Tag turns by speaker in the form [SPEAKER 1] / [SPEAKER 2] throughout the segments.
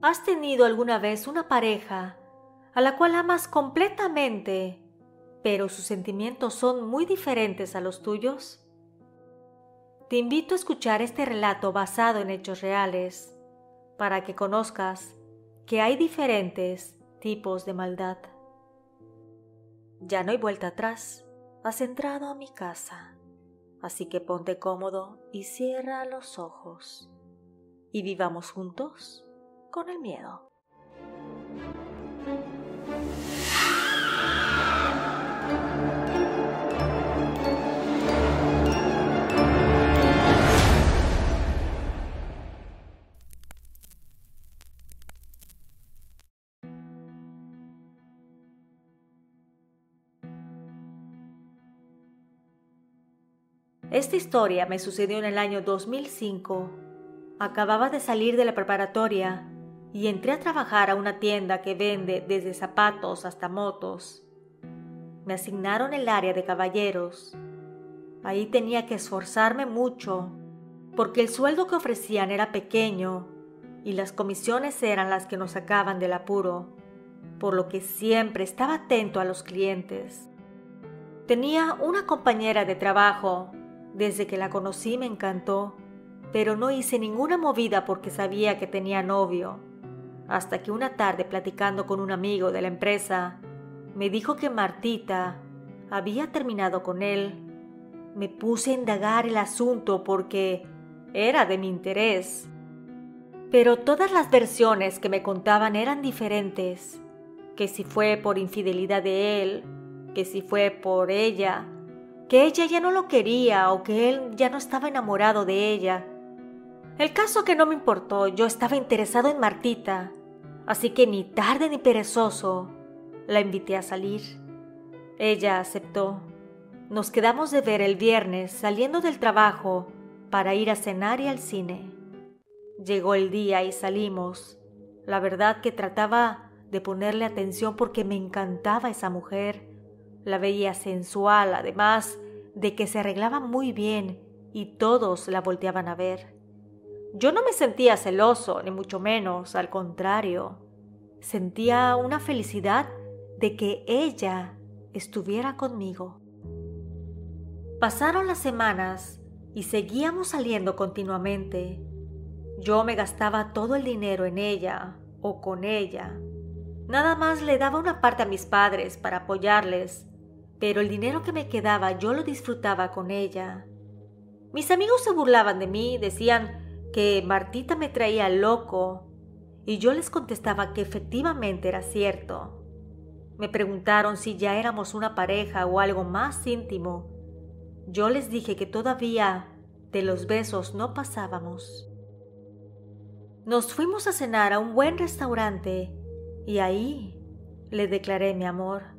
[SPEAKER 1] ¿Has tenido alguna vez una pareja a la cual amas completamente, pero sus sentimientos son muy diferentes a los tuyos? Te invito a escuchar este relato basado en hechos reales para que conozcas que hay diferentes tipos de maldad. Ya no hay vuelta atrás, has entrado a mi casa, así que ponte cómodo y cierra los ojos y vivamos juntos con el miedo. Esta historia me sucedió en el año 2005. Acababa de salir de la preparatoria y entré a trabajar a una tienda que vende desde zapatos hasta motos. Me asignaron el área de caballeros. Ahí tenía que esforzarme mucho porque el sueldo que ofrecían era pequeño y las comisiones eran las que nos sacaban del apuro, por lo que siempre estaba atento a los clientes. Tenía una compañera de trabajo. Desde que la conocí me encantó, pero no hice ninguna movida porque sabía que tenía novio, hasta que una tarde platicando con un amigo de la empresa, me dijo que Martita había terminado con él. Me puse a indagar el asunto porque era de mi interés, pero todas las versiones que me contaban eran diferentes, que si fue por infidelidad de él, que si fue por ella, que ella ya no lo quería o que él ya no estaba enamorado de ella. El caso que no me importó, yo estaba interesado en Martita, así que ni tarde ni perezoso la invité a salir. Ella aceptó. Nos quedamos de ver el viernes saliendo del trabajo para ir a cenar y al cine. Llegó el día y salimos. La verdad que trataba de ponerle atención porque me encantaba esa mujer. La veía sensual, además de que se arreglaba muy bien y todos la volteaban a ver. Yo no me sentía celoso, ni mucho menos, al contrario. Sentía una felicidad de que ella estuviera conmigo. Pasaron las semanas y seguíamos saliendo continuamente. Yo me gastaba todo el dinero en ella o con ella. Nada más le daba una parte a mis padres para apoyarles, pero el dinero que me quedaba yo lo disfrutaba con ella. Mis amigos se burlaban de mí, decían que Martita me traía loco, y yo les contestaba que efectivamente era cierto. Me preguntaron si ya éramos una pareja o algo más íntimo. Yo les dije que todavía de los besos no pasábamos. Nos fuimos a cenar a un buen restaurante y ahí le declaré mi amor.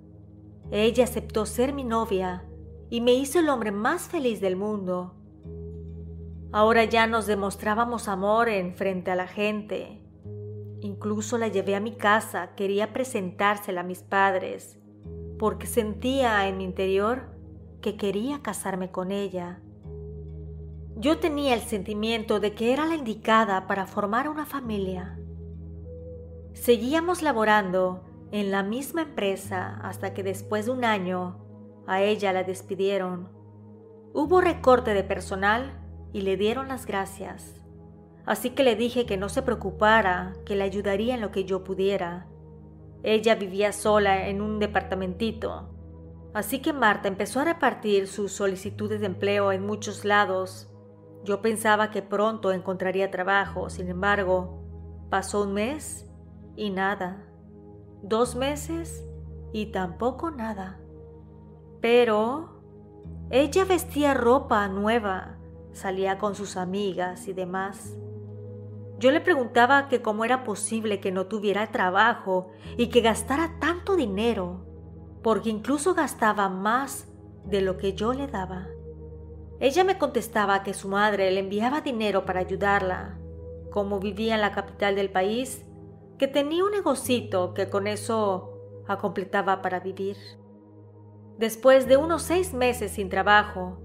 [SPEAKER 1] Ella aceptó ser mi novia y me hizo el hombre más feliz del mundo. Ahora ya nos demostrábamos amor en frente a la gente. Incluso la llevé a mi casa, quería presentársela a mis padres, porque sentía en mi interior que quería casarme con ella. Yo tenía el sentimiento de que era la indicada para formar una familia. Seguíamos laborando en la misma empresa hasta que después de un año a ella la despidieron. Hubo recorte de personal y le dieron las gracias. Así que le dije que no se preocupara, que le ayudaría en lo que yo pudiera. Ella vivía sola en un departamentito. Así que Marta empezó a repartir sus solicitudes de empleo en muchos lados. Yo pensaba que pronto encontraría trabajo, sin embargo, pasó un mes y nada. 2 meses y tampoco nada. Pero ella vestía ropa nueva, salía con sus amigas y demás. Yo le preguntaba que cómo era posible que no tuviera trabajo y que gastara tanto dinero, porque incluso gastaba más de lo que yo le daba. Ella me contestaba que su madre le enviaba dinero para ayudarla, como vivía en la capital del país, que tenía un negocito que con eso completaba para vivir. Después de unos 6 meses sin trabajo,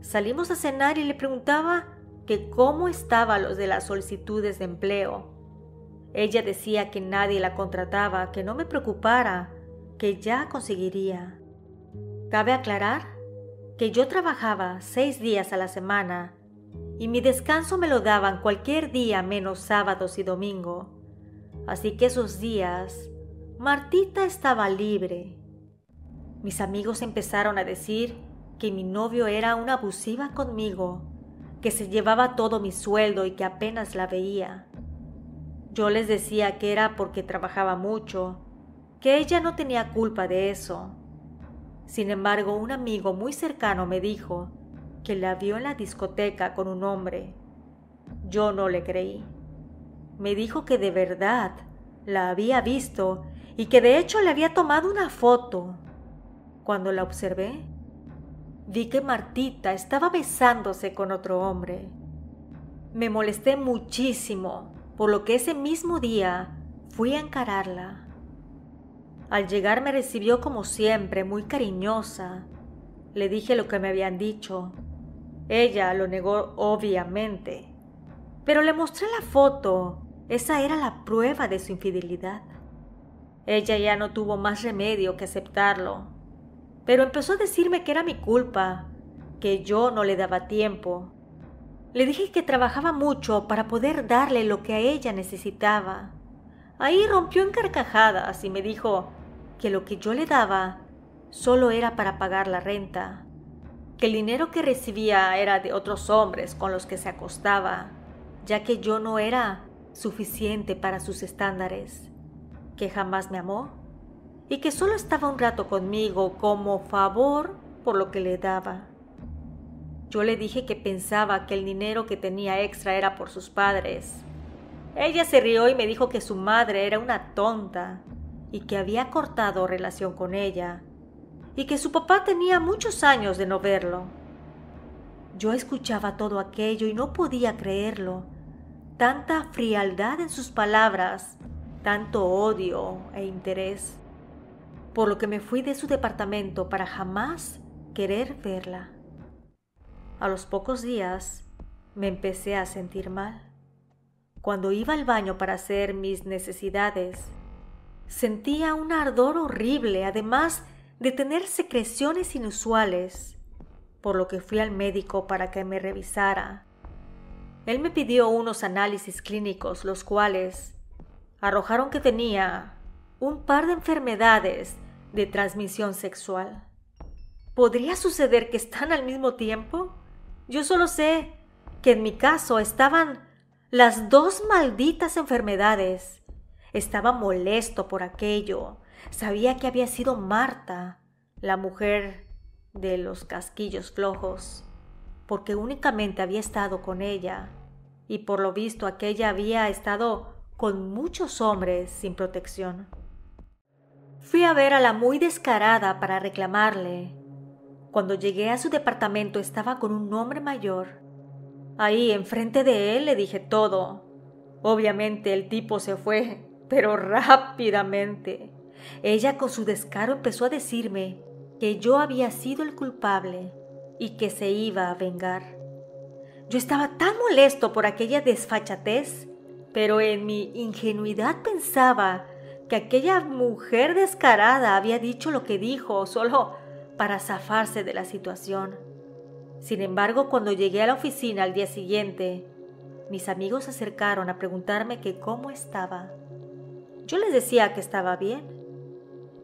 [SPEAKER 1] salimos a cenar y le preguntaba que cómo estaban los de las solicitudes de empleo. Ella decía que nadie la contrataba, que no me preocupara, que ya conseguiría. Cabe aclarar que yo trabajaba 6 días a la semana y mi descanso me lo daban cualquier día menos sábados y domingo. Así que esos días, Martita estaba libre. Mis amigos empezaron a decir que mi novio era una abusiva conmigo, que se llevaba todo mi sueldo y que apenas la veía. Yo les decía que era porque trabajaba mucho, que ella no tenía culpa de eso. Sin embargo, un amigo muy cercano me dijo que la vio en la discoteca con un hombre. Yo no le creí. Me dijo que de verdad la había visto y que de hecho le había tomado una foto. Cuando la observé, vi que Martita estaba besándose con otro hombre. Me molesté muchísimo, por lo que ese mismo día fui a encararla. Al llegar me recibió como siempre, muy cariñosa. Le dije lo que me habían dicho. Ella lo negó obviamente, pero le mostré la foto. Esa era la prueba de su infidelidad. Ella ya no tuvo más remedio que aceptarlo, pero empezó a decirme que era mi culpa, que yo no le daba tiempo. Le dije que trabajaba mucho para poder darle lo que a ella necesitaba. Ahí rompió en carcajadas y me dijo que lo que yo le daba solo era para pagar la renta, que el dinero que recibía era de otros hombres con los que se acostaba, ya que yo no era suficiente para sus estándares, que jamás me amó y que solo estaba un rato conmigo como favor por lo que le daba. Yo le dije que pensaba que el dinero que tenía extra era por sus padres. Ella se rió y me dijo que su madre era una tonta y que había cortado relación con ella y que su papá tenía muchos años de no verlo. Yo escuchaba todo aquello y no podía creerlo. Tanta frialdad en sus palabras, tanto odio e interés, por lo que me fui de su departamento para jamás querer verla. A los pocos días me empecé a sentir mal. Cuando iba al baño para hacer mis necesidades, sentía un ardor horrible, además de tener secreciones inusuales, por lo que fui al médico para que me revisara. Él me pidió unos análisis clínicos, los cuales arrojaron que tenía un par de enfermedades de transmisión sexual. ¿Podría suceder que están al mismo tiempo? Yo solo sé que en mi caso estaban las 2 malditas enfermedades. Estaba molesto por aquello. Sabía que había sido Marta, la mujer de los casquillos flojos, porque únicamente había estado con ella, y por lo visto aquella había estado con muchos hombres sin protección. Fui a ver a la muy descarada para reclamarle. Cuando llegué a su departamento estaba con un hombre mayor. Ahí, enfrente de él, le dije todo. Obviamente el tipo se fue, pero rápidamente. Ella con su descaro empezó a decirme que yo había sido el culpable y que se iba a vengar. Yo estaba tan molesto por aquella desfachatez, pero en mi ingenuidad pensaba que aquella mujer descarada había dicho lo que dijo solo para zafarse de la situación. Sin embargo, cuando llegué a la oficina al día siguiente, mis amigos se acercaron a preguntarme que cómo estaba. Yo les decía que estaba bien,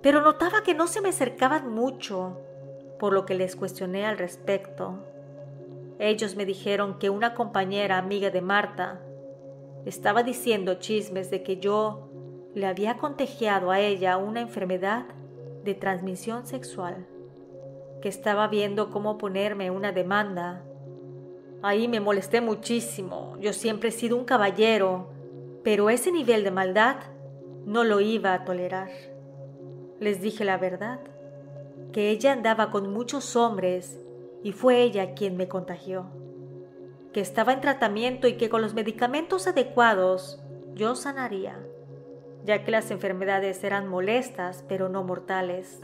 [SPEAKER 1] pero notaba que no se me acercaban mucho, por lo que les cuestioné al respecto. Ellos me dijeron que una compañera amiga de Marta estaba diciendo chismes de que yo le había contagiado a ella una enfermedad de transmisión sexual, que estaba viendo cómo ponerme una demanda. Ahí me molesté muchísimo. Yo siempre he sido un caballero, pero ese nivel de maldad no lo iba a tolerar. Les dije la verdad, que ella andaba con muchos hombres y fue ella quien me contagió, que estaba en tratamiento y que con los medicamentos adecuados yo sanaría, ya que las enfermedades eran molestas pero no mortales.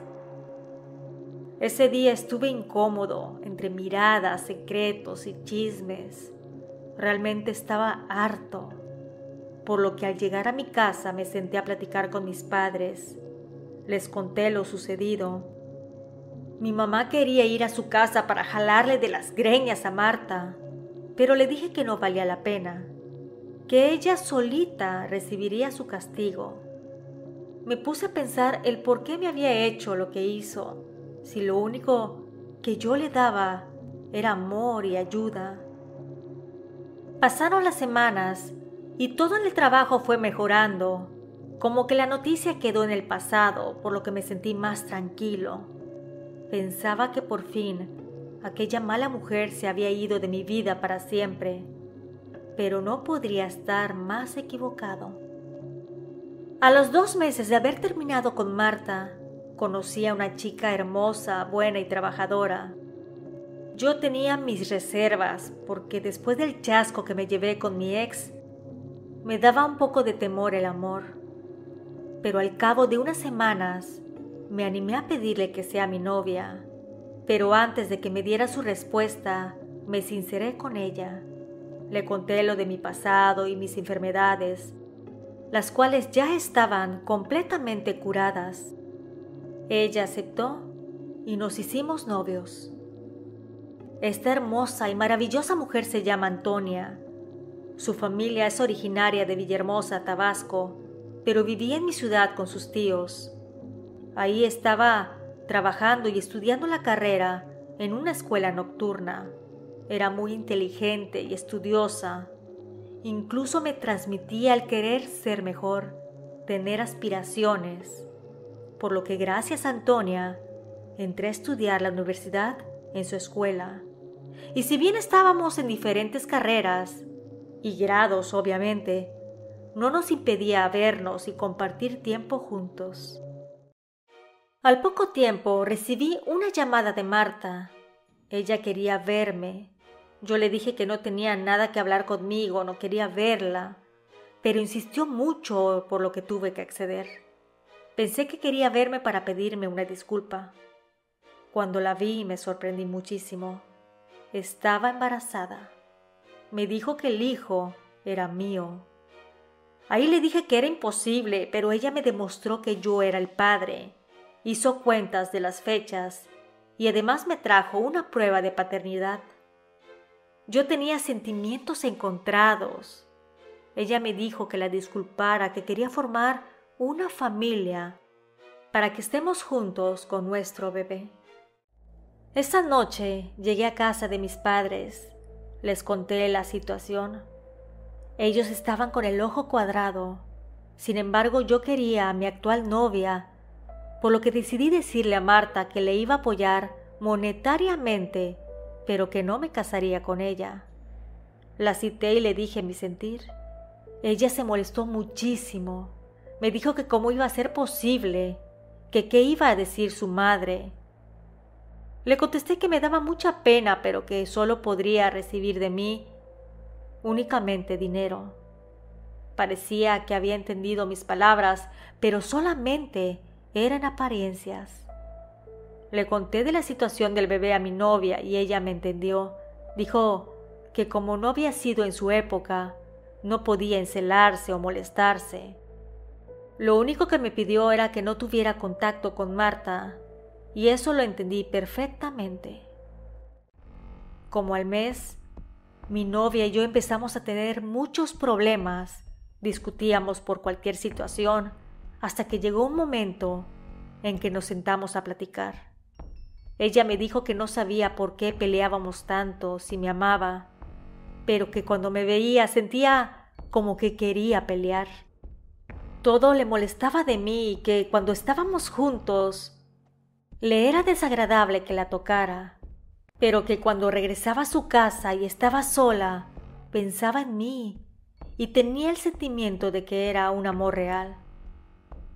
[SPEAKER 1] Ese día estuve incómodo entre miradas, secretos y chismes. Realmente estaba harto. por lo que al llegar a mi casa me senté a platicar con mis padres. Les conté lo sucedido. Mi mamá quería ir a su casa para jalarle de las greñas a Marta, pero le dije que no valía la pena, que ella solita recibiría su castigo. Me puse a pensar el por qué me había hecho lo que hizo, si lo único que yo le daba era amor y ayuda. Pasaron las semanas y todo en el trabajo fue mejorando, como que la noticia quedó en el pasado, por lo que me sentí más tranquilo. Pensaba que por fin aquella mala mujer se había ido de mi vida para siempre, pero no podría estar más equivocado. A los 2 meses de haber terminado con Marta, conocí a una chica hermosa, buena y trabajadora. Yo tenía mis reservas porque después del chasco que me llevé con mi ex, me daba un poco de temor el amor. Pero al cabo de unas semanas, me animé a pedirle que sea mi novia. Pero antes de que me diera su respuesta, me sinceré con ella. Le conté lo de mi pasado y mis enfermedades, las cuales ya estaban completamente curadas. Ella aceptó y nos hicimos novios. Esta hermosa y maravillosa mujer se llama Antonia. Su familia es originaria de Villahermosa, Tabasco, pero vivía en mi ciudad con sus tíos. Ahí estaba trabajando y estudiando la carrera en una escuela nocturna. Era muy inteligente y estudiosa. Incluso me transmitía el querer ser mejor, tener aspiraciones. Por lo que gracias a Antonia, entré a estudiar la universidad en su escuela. Y si bien estábamos en diferentes carreras y grados, obviamente, no nos impedía vernos y compartir tiempo juntos. Al poco tiempo recibí una llamada de Marta. Ella quería verme. Yo le dije que no tenía nada que hablar conmigo, no quería verla, pero insistió mucho, por lo que tuve que acceder. Pensé que quería verme para pedirme una disculpa. Cuando la vi me sorprendí muchísimo. Estaba embarazada. Me dijo que el hijo era mío. Ahí le dije que era imposible, pero ella me demostró que yo era el padre. Hizo cuentas de las fechas y además me trajo una prueba de paternidad. Yo tenía sentimientos encontrados. Ella me dijo que la disculpara, que quería formar una familia para que estemos juntos con nuestro bebé. Esa noche llegué a casa de mis padres. Les conté la situación. Ellos estaban con el ojo cuadrado. Sin embargo, yo quería a mi actual novia, por lo que decidí decirle a Marta que le iba a apoyar monetariamente, pero que no me casaría con ella. La cité y le dije mi sentir. Ella se molestó muchísimo. Me dijo que cómo iba a ser posible, que qué iba a decir su madre. Le contesté que me daba mucha pena, pero que solo podría recibir de mí únicamente dinero. Parecía que había entendido mis palabras, pero solamente eran apariencias. Le conté de la situación del bebé a mi novia y ella me entendió. Dijo que como no había sido en su época, no podía encelarse o molestarse. Lo único que me pidió era que no tuviera contacto con Marta, y eso lo entendí perfectamente. Como al mes, mi novia y yo empezamos a tener muchos problemas. Discutíamos por cualquier situación, hasta que llegó un momento en que nos sentamos a platicar. Ella me dijo que no sabía por qué peleábamos tanto, si me amaba, pero que cuando me veía sentía como que quería pelear. Todo le molestaba de mí y que cuando estábamos juntos le era desagradable que la tocara, pero que cuando regresaba a su casa y estaba sola, pensaba en mí y tenía el sentimiento de que era un amor real.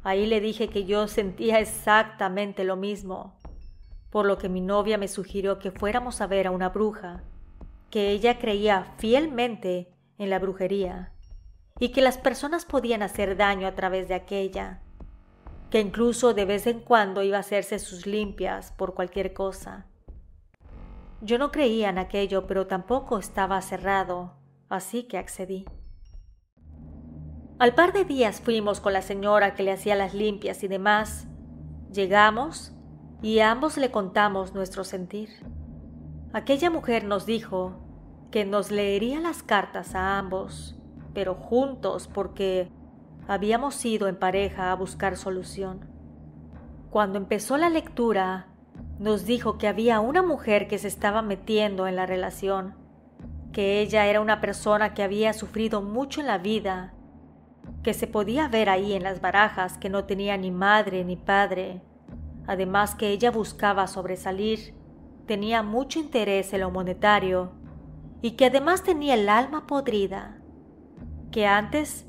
[SPEAKER 1] Ahí le dije que yo sentía exactamente lo mismo, por lo que mi novia me sugirió que fuéramos a ver a una bruja, que ella creía fielmente en la brujería y que las personas podían hacer daño a través de aquella, que incluso de vez en cuando iba a hacerse sus limpias por cualquier cosa. Yo no creía en aquello, pero tampoco estaba cerrado, así que accedí. Al par de días fuimos con la señora que le hacía las limpias y demás. Llegamos y a ambos le contamos nuestro sentir. Aquella mujer nos dijo que nos leería las cartas a ambos, pero juntos porque habíamos ido en pareja a buscar solución. Cuando empezó la lectura, nos dijo que había una mujer que se estaba metiendo en la relación, que ella era una persona que había sufrido mucho en la vida, que se podía ver ahí en las barajas que no tenía ni madre ni padre, además que ella buscaba sobresalir, tenía mucho interés en lo monetario y que además tenía el alma podrida, que antes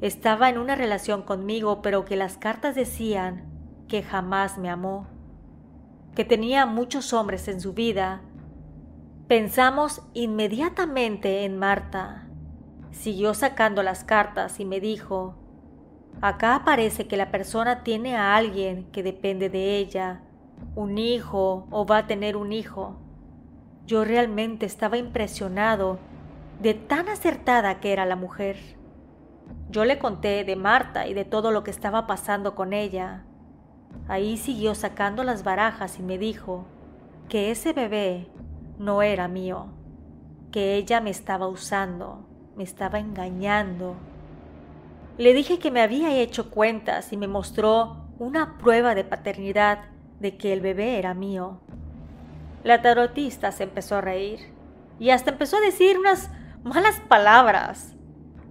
[SPEAKER 1] estaba en una relación conmigo pero que las cartas decían que jamás me amó, que tenía muchos hombres en su vida. Pensamos inmediatamente en Marta. Siguió sacando las cartas y me dijo: acá aparece que la persona tiene a alguien que depende de ella, un hijo o va a tener un hijo. Yo realmente estaba impresionado de tan acertada que era la mujer. Yo le conté de Marta y de todo lo que estaba pasando con ella. Ahí siguió sacando las barajas y me dijo que ese bebé no era mío, que ella me estaba usando, me estaba engañando. Le dije que me había hecho cuentas y me mostró una prueba de paternidad de que el bebé era mío. La tarotista se empezó a reír y hasta empezó a decir unas malas palabras.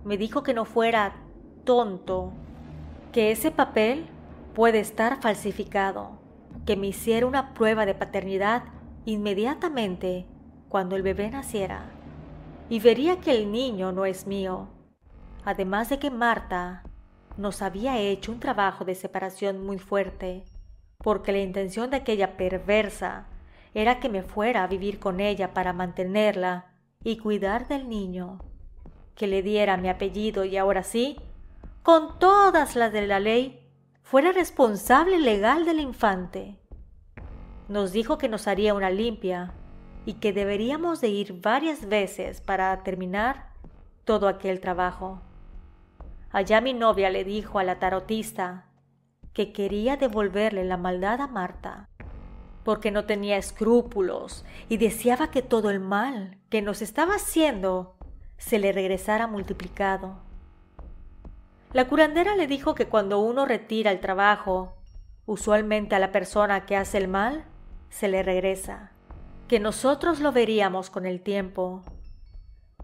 [SPEAKER 1] Me dijo que no fuera tonto, que ese papel puede estar falsificado, que me hiciera una prueba de paternidad inmediatamente cuando el bebé naciera y vería que el niño no es mío. Además de que Marta nos había hecho un trabajo de separación muy fuerte, porque la intención de aquella perversa era que me fuera a vivir con ella para mantenerla y cuidar del niño, que le diera mi apellido y ahora sí, con todas las de la ley, fuera responsable legal del infante. Nos dijo que nos haría una limpia y que deberíamos de ir varias veces para terminar todo aquel trabajo. Allá mi novia le dijo a la tarotista que quería devolverle la maldad a Marta, porque no tenía escrúpulos y deseaba que todo el mal que nos estaba haciendo se le regresara multiplicado. La curandera le dijo que cuando uno retira el trabajo, usualmente a la persona que hace el mal se le regresa, que nosotros lo veríamos con el tiempo.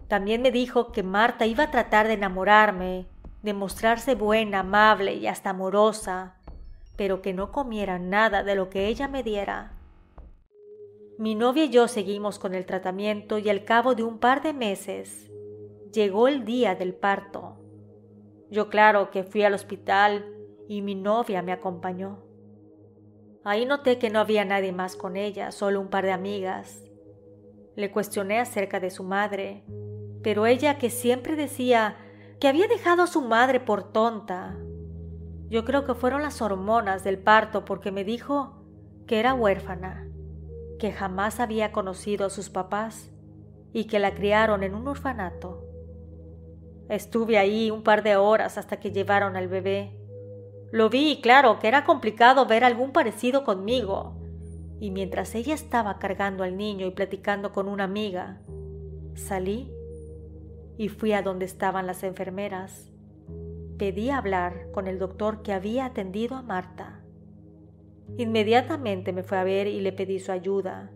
[SPEAKER 1] También me dijo que Marta iba a tratar de enamorarme, de mostrarse buena, amable y hasta amorosa, pero que no comiera nada de lo que ella me diera. Mi novia y yo seguimos con el tratamiento y al cabo de un par de meses llegó el día del parto. Yo claro que fui al hospital y mi novia me acompañó. Ahí noté que no había nadie más con ella, solo un par de amigas. Le cuestioné acerca de su madre, pero ella, que siempre decía que había dejado a su madre por tonta. Yo creo que fueron las hormonas del parto, porque me dijo que era huérfana, que jamás había conocido a sus papás y que la criaron en un orfanato. Estuve ahí un par de horas hasta que llevaron al bebé. Lo vi y claro que era complicado ver algún parecido conmigo. Y mientras ella estaba cargando al niño y platicando con una amiga, salí y fui a donde estaban las enfermeras. Pedí hablar con el doctor que había atendido a Marta. Inmediatamente me fue a ver y le pedí su ayuda.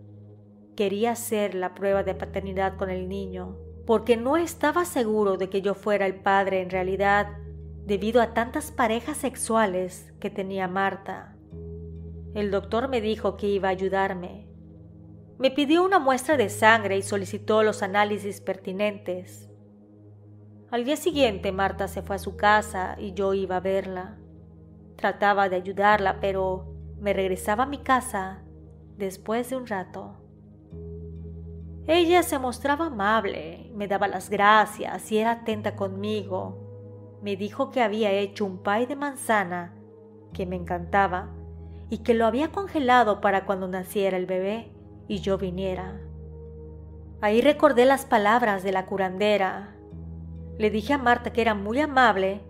[SPEAKER 1] Quería hacer la prueba de paternidad con el niño, porque no estaba seguro de que yo fuera el padre en realidad, debido a tantas parejas sexuales que tenía Marta. El doctor me dijo que iba a ayudarme. Me pidió una muestra de sangre y solicitó los análisis pertinentes. Al día siguiente Marta se fue a su casa y yo iba a verla. Trataba de ayudarla, pero me regresaba a mi casa después de un rato. Ella se mostraba amable, me daba las gracias y era atenta conmigo. Me dijo que había hecho un pie de manzana que me encantaba y que lo había congelado para cuando naciera el bebé y yo viniera. Ahí recordé las palabras de la curandera. Le dije a Marta que era muy amable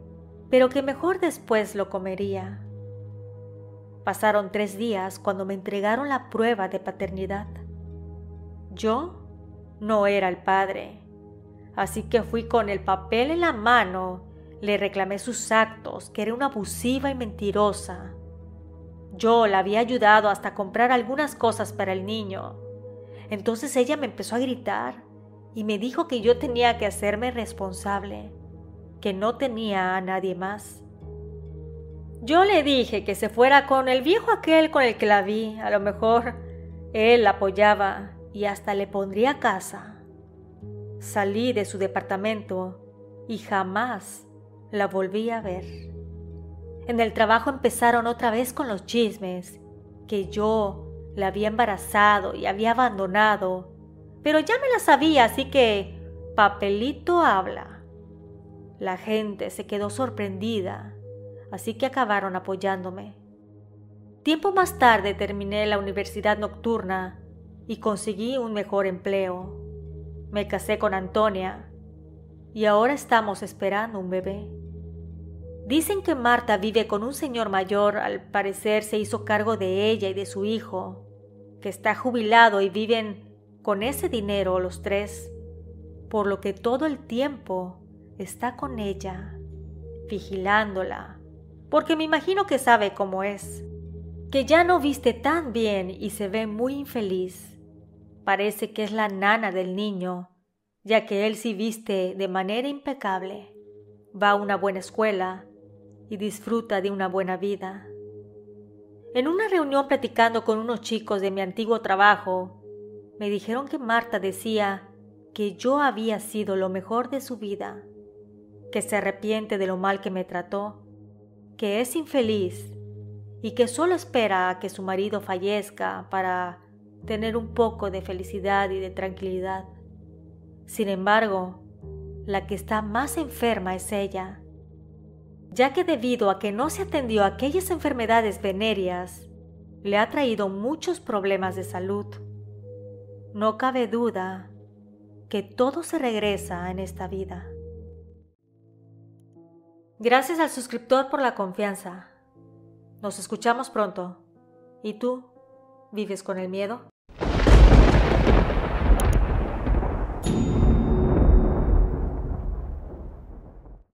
[SPEAKER 1] pero que mejor después lo comería. Pasaron 3 días cuando me entregaron la prueba de paternidad. Yo no era el padre, así que fui con el papel en la mano, le reclamé sus actos, que era una abusiva y mentirosa. Yo la había ayudado hasta comprar algunas cosas para el niño. Entonces ella me empezó a gritar y me dijo que yo tenía que hacerme responsable, que no tenía a nadie más. Yo le dije que se fuera con el viejo aquel con el que la vi, a lo mejor él la apoyaba y hasta le pondría casa. Salí de su departamento y jamás la volví a ver. En el trabajo empezaron otra vez con los chismes, que yo la había embarazado y había abandonado, pero ya me la sabía, así que papelito habla. La gente se quedó sorprendida, así que acabaron apoyándome. Tiempo más tarde terminé la universidad nocturna y conseguí un mejor empleo. Me casé con Antonia y ahora estamos esperando un bebé. Dicen que Marta vive con un señor mayor, al parecer se hizo cargo de ella y de su hijo, que está jubilado y viven con ese dinero los 3, por lo que todo el tiempo está con ella, vigilándola, porque me imagino que sabe cómo es, que ya no viste tan bien y se ve muy infeliz. Parece que es la nana del niño, ya que él sí viste de manera impecable, va a una buena escuela y disfruta de una buena vida. En una reunión platicando con unos chicos de mi antiguo trabajo, me dijeron que Marta decía que yo había sido lo mejor de su vida, que se arrepiente de lo mal que me trató, que es infeliz y que solo espera a que su marido fallezca para tener un poco de felicidad y de tranquilidad. Sin embargo, la que está más enferma es ella, ya que debido a que no se atendió a aquellas enfermedades venéreas, le ha traído muchos problemas de salud. No cabe duda que todo se regresa en esta vida. Gracias al suscriptor por la confianza. Nos escuchamos pronto. ¿Y tú? ¿Vives con el miedo?